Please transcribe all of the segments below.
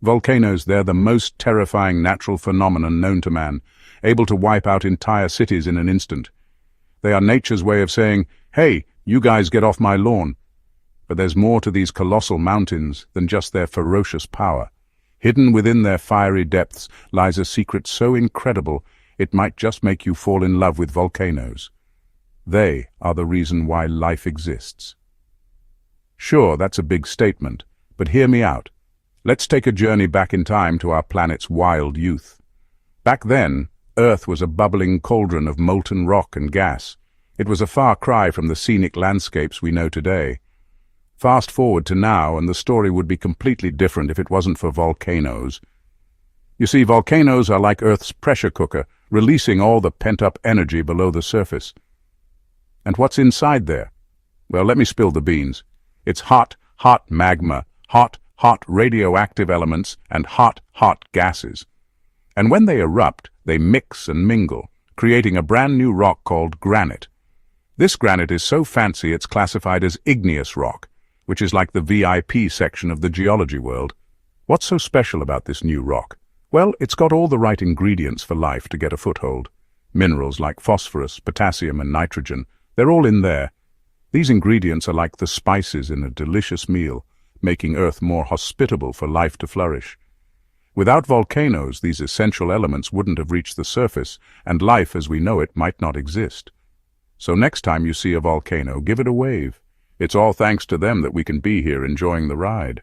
Volcanoes, they're the most terrifying natural phenomenon known to man, able to wipe out entire cities in an instant. They are nature's way of saying, "Hey, you guys get off my lawn." But there's more to these colossal mountains than just their ferocious power. Hidden within their fiery depths lies a secret so incredible it might just make you fall in love with volcanoes. They are the reason why life exists. Sure, that's a big statement, but hear me out. Let's take a journey back in time to our planet's wild youth. Back then, Earth was a bubbling cauldron of molten rock and gas. It was a far cry from the scenic landscapes we know today. Fast forward to now, and the story would be completely different if it wasn't for volcanoes. You see, volcanoes are like Earth's pressure cooker, releasing all the pent-up energy below the surface. And what's inside there? Well, let me spill the beans. It's hot, hot magma, hot radioactive elements, and hot gases. And when they erupt, they mix and mingle, creating a brand new rock called granite. This granite is so fancy it's classified as igneous rock, which is like the VIP section of the geology world. What's so special about this new rock? Well, it's got all the right ingredients for life to get a foothold. Minerals like phosphorus, potassium, and nitrogen, they're all in there. These ingredients are like the spices in a delicious meal, making Earth more hospitable for life to flourish. Without volcanoes, these essential elements wouldn't have reached the surface, and life as we know it might not exist. So next time you see a volcano, give it a wave. It's all thanks to them that we can be here enjoying the ride.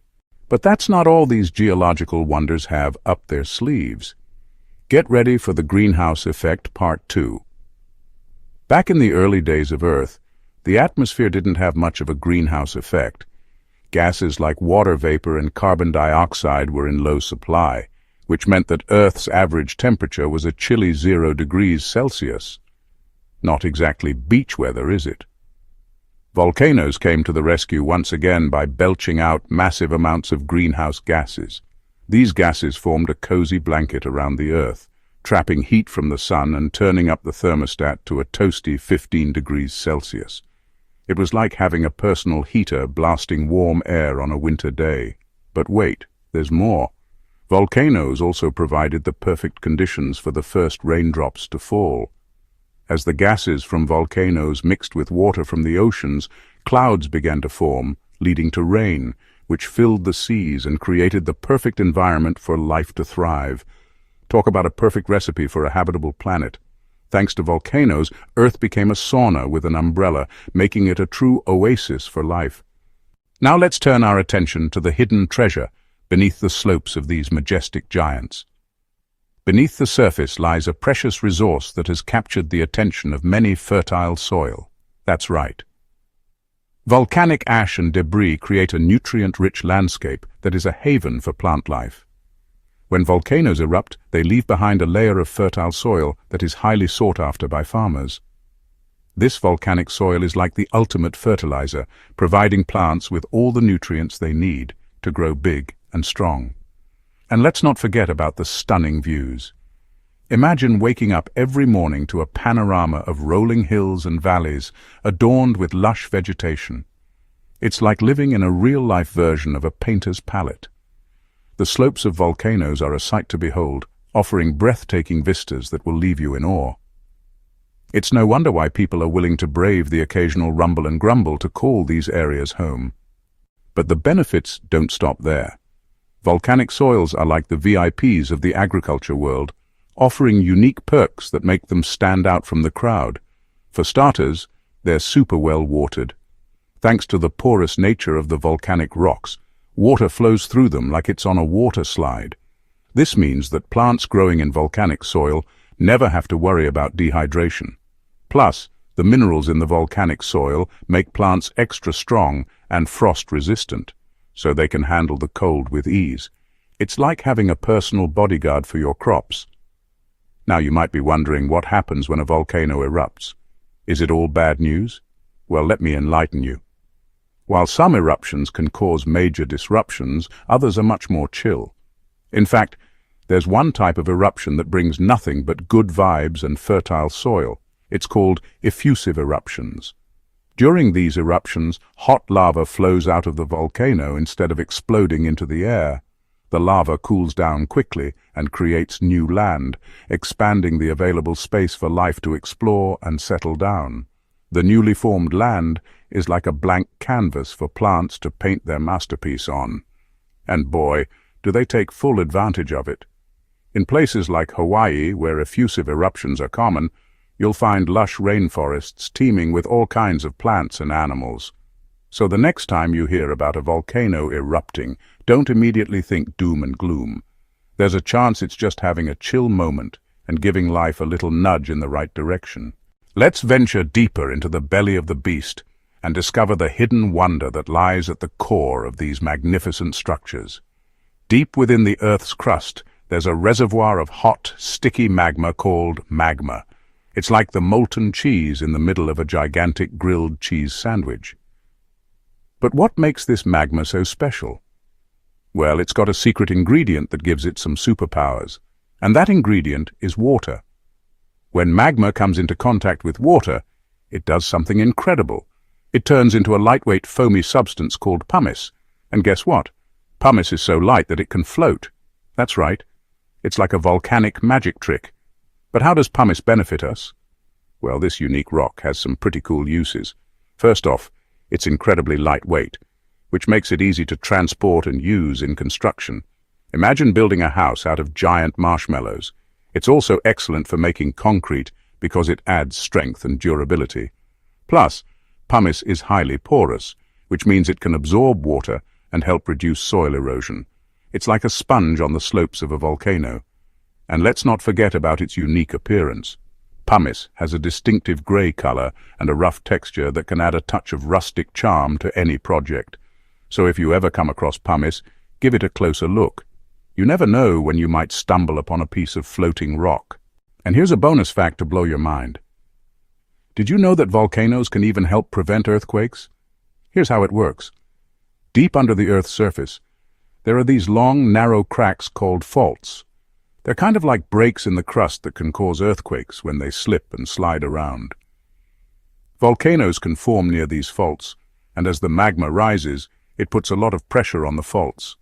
But that's not all these geological wonders have up their sleeves. Get ready for the greenhouse effect part 2. Back in the early days of Earth, the atmosphere didn't have much of a greenhouse effect. Gases like water vapor and carbon dioxide were in low supply, which meant that Earth's average temperature was a chilly 0 degrees Celsius. Not exactly beach weather, is it? Volcanoes came to the rescue once again by belching out massive amounts of greenhouse gases. These gases formed a cozy blanket around the Earth, trapping heat from the sun and turning up the thermostat to a toasty 15 degrees Celsius. It was like having a personal heater blasting warm air on a winter day. But wait, there's more. Volcanoes also provided the perfect conditions for the first raindrops to fall. As the gases from volcanoes mixed with water from the oceans, clouds began to form, leading to rain, which filled the seas and created the perfect environment for life to thrive. Talk about a perfect recipe for a habitable planet. Thanks to volcanoes, Earth became a sauna with an umbrella, making it a true oasis for life. Now let's turn our attention to the hidden treasure beneath the slopes of these majestic giants. Beneath the surface lies a precious resource that has captured the attention of many fertile soil. That's right. Volcanic ash and debris create a nutrient-rich landscape that is a haven for plant life. When volcanoes erupt, they leave behind a layer of fertile soil that is highly sought after by farmers. This volcanic soil is like the ultimate fertilizer, providing plants with all the nutrients they need to grow big and strong. And let's not forget about the stunning views. Imagine waking up every morning to a panorama of rolling hills and valleys adorned with lush vegetation. It's like living in a real-life version of a painter's palette. The slopes of volcanoes are a sight to behold, offering breathtaking vistas that will leave you in awe. It's no wonder why people are willing to brave the occasional rumble and grumble to call these areas home. But the benefits don't stop there. Volcanic soils are like the VIPs of the agriculture world, offering unique perks that make them stand out from the crowd. For starters, they're super well watered. Thanks to the porous nature of the volcanic rocks, water flows through them like it's on a water slide. This means that plants growing in volcanic soil never have to worry about dehydration. Plus, the minerals in the volcanic soil make plants extra strong and frost-resistant, so they can handle the cold with ease. It's like having a personal bodyguard for your crops. Now you might be wondering what happens when a volcano erupts. Is it all bad news? Well, let me enlighten you. While some eruptions can cause major disruptions, others are much more chill. In fact, there's one type of eruption that brings nothing but good vibes and fertile soil. It's called effusive eruptions. During these eruptions, hot lava flows out of the volcano instead of exploding into the air. The lava cools down quickly and creates new land, expanding the available space for life to explore and settle down. The newly formed land is like a blank canvas for plants to paint their masterpiece on. And boy, do they take full advantage of it. In places like Hawaii, where effusive eruptions are common, you'll find lush rainforests teeming with all kinds of plants and animals. So the next time you hear about a volcano erupting, don't immediately think doom and gloom. There's a chance it's just having a chill moment and giving life a little nudge in the right direction. Let's venture deeper into the belly of the beast and discover the hidden wonder that lies at the core of these magnificent structures. Deep within the Earth's crust, there's a reservoir of hot, sticky magma called magma. It's like the molten cheese in the middle of a gigantic grilled cheese sandwich. But what makes this magma so special? Well, it's got a secret ingredient that gives it some superpowers, and that ingredient is water. When magma comes into contact with water, it does something incredible. It turns into a lightweight foamy substance called pumice. And guess what? Pumice is so light that it can float. That's right. It's like a volcanic magic trick. But how does pumice benefit us? Well, this unique rock has some pretty cool uses. First off, it's incredibly lightweight, which makes it easy to transport and use in construction. Imagine building a house out of giant marshmallows. It's also excellent for making concrete because it adds strength and durability. Plus, pumice is highly porous, which means it can absorb water and help reduce soil erosion. It's like a sponge on the slopes of a volcano. And let's not forget about its unique appearance. Pumice has a distinctive grey color and a rough texture that can add a touch of rustic charm to any project. So if you ever come across pumice, give it a closer look. You never know when you might stumble upon a piece of floating rock. And here's a bonus fact to blow your mind. Did you know that volcanoes can even help prevent earthquakes? Here's how it works. Deep under the Earth's surface, there are these long, narrow cracks called faults. They're kind of like breaks in the crust that can cause earthquakes when they slip and slide around. Volcanoes can form near these faults, and as the magma rises, it puts a lot of pressure on the faults.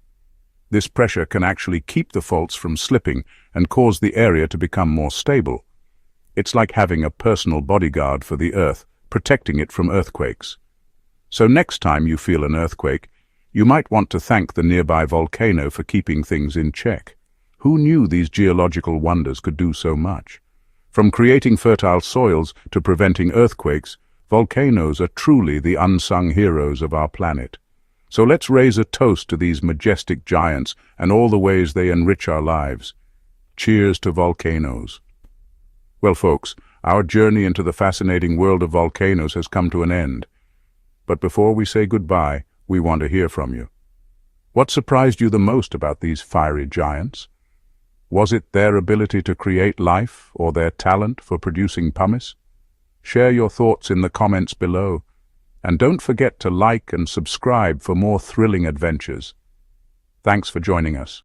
This pressure can actually keep the faults from slipping and cause the area to become more stable. It's like having a personal bodyguard for the Earth, protecting it from earthquakes. So next time you feel an earthquake, you might want to thank the nearby volcano for keeping things in check. Who knew these geological wonders could do so much? From creating fertile soils to preventing earthquakes, volcanoes are truly the unsung heroes of our planet. So let's raise a toast to these majestic giants and all the ways they enrich our lives. Cheers to volcanoes. Well, folks, our journey into the fascinating world of volcanoes has come to an end. But before we say goodbye, we want to hear from you. What surprised you the most about these fiery giants? Was it their ability to create life or their talent for producing pumice? Share your thoughts in the comments below. And don't forget to like and subscribe for more thrilling adventures. Thanks for joining us.